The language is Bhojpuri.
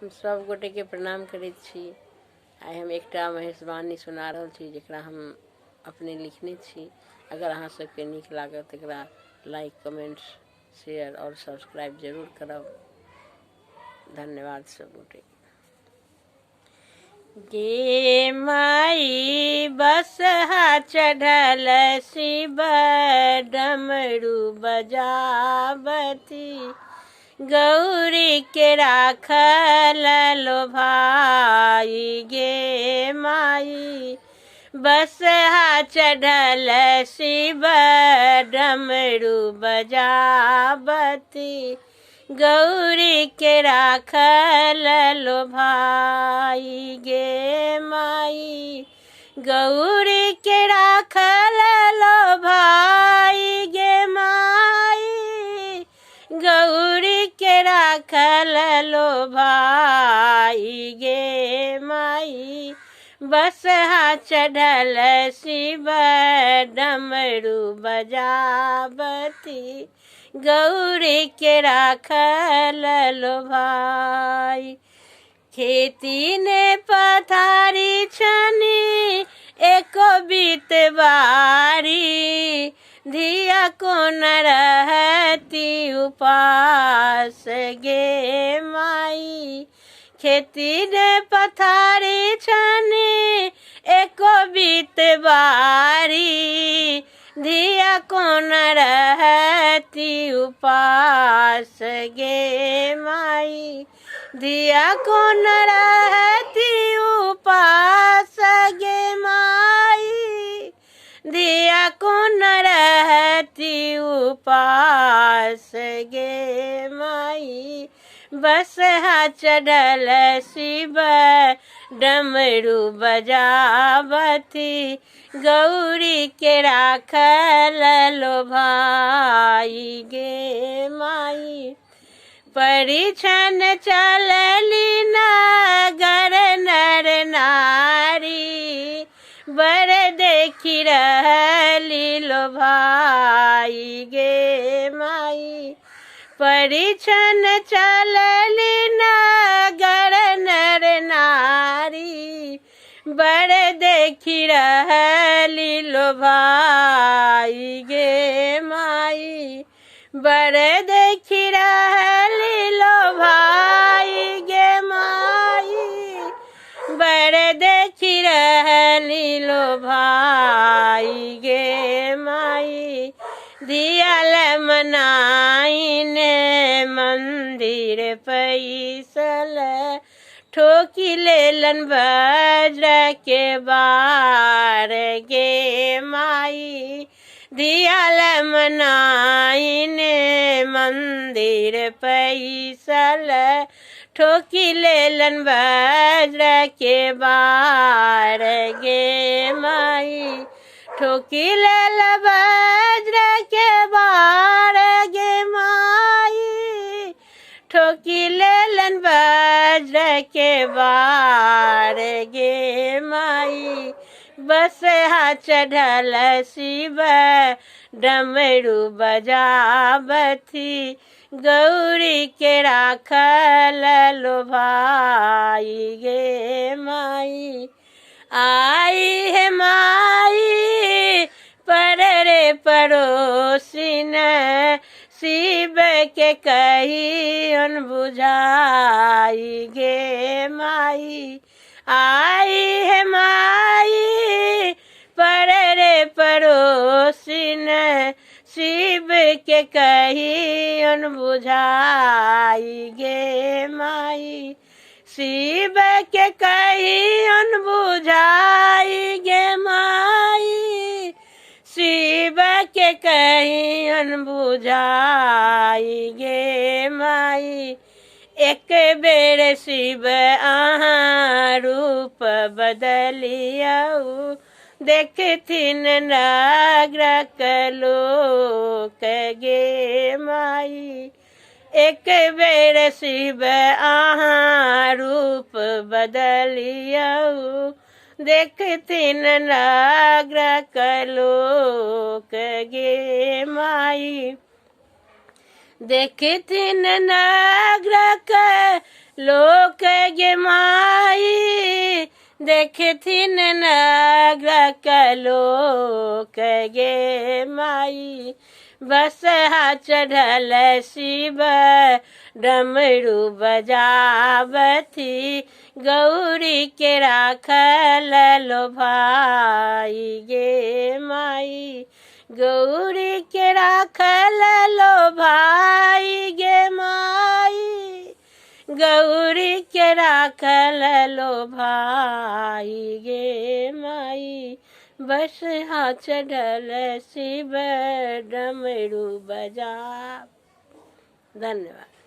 हम सब गोटे के प्रणाम करैत छी। आइ हम एकटा महeshwani सुना रहल छी जेकरा हम अपने लिखने छी। अगर अहाँ सबके नीक लागत एकरा लाइक कमेंट शेयर और सब्सक्राइब जरूर करब। धन्यवाद सब गोटे। गे माई बसहा चढ़ल शिव डमरू बजावती, गौरी के राखल लो भाई। गे माई बसहा चढ़ल शिव डमरू बजावती, गौरी के राखल लो भाई। गे माई गौरी के राखल लो भाई। गे माई गौरी के राखल लो भाई। गे माई बसहा चढ़ल शिव डमरू बजावती, गौरी के राखल लो भाई। खेती ने पथारी छनी एको बीत बारी, धिया को न रहती उपास। गे माई खेती ने पथारी छनी एको बीत बारी, धिया को न रहती उपास। गे माई धिया को न रहती उपास। गे माई धिया को न रहती उपास। गे माई बसहा चढ़ल शिव डमरू बजावती, गौरी के राखल लो भाई। गे माई परिछन चलली नगर नर नारी, बर देखी रहली लो भाई। गे माई परिछन चलली नगर नर नारी, बर देखी रहली लो भाई। गे माई बर देखी रहली लो भाई। गे माई बर देखी रहली लो भाई। गे माई दियल मनाइन मंदिर पैसल, ठोकी लेलन वज्र के बार। गे माई दियल मनाइन मंदिर पैसल, ठोकी लेलन वज्र के बार। गे माई ठोकी लेल वज्र के बार। गे माई ठोकी लेलन वज्र के बार। गे माई बसहा चढ़ल शिव डमरू बजावती, गौरी के राखल लो भाई। गे माई आई है माई पर रे पड़ोसिन, शिव के कहियन बुझाई। गे माई आई है माई पर रे पड़ोसिन, शिव के कहियन बुझाई। गे माई शिव के कहियन बुझाई। गे माई शिव के कहियन बुझाई। गे माई एक बेर शिव अहाँ रूप बदलियऊ, देखथिन नागरक लोक। गे माई एक बेर शिव अहाँ रूप बदलियऊ, देखथिन नागरक लोक। गे माई देखथिन नागरक लोक गे माई देखथिन नगर लोक गे माई बसहा चढ़ल शिव डमरू बजावथी गौरी के राखल लो भाई गे माई गौरी के राखल लो भाई गे माई गौरी के राखल लो भाई गे माई बस हाँ चढ़ल शिव डमरू बजा। धन्यवाद।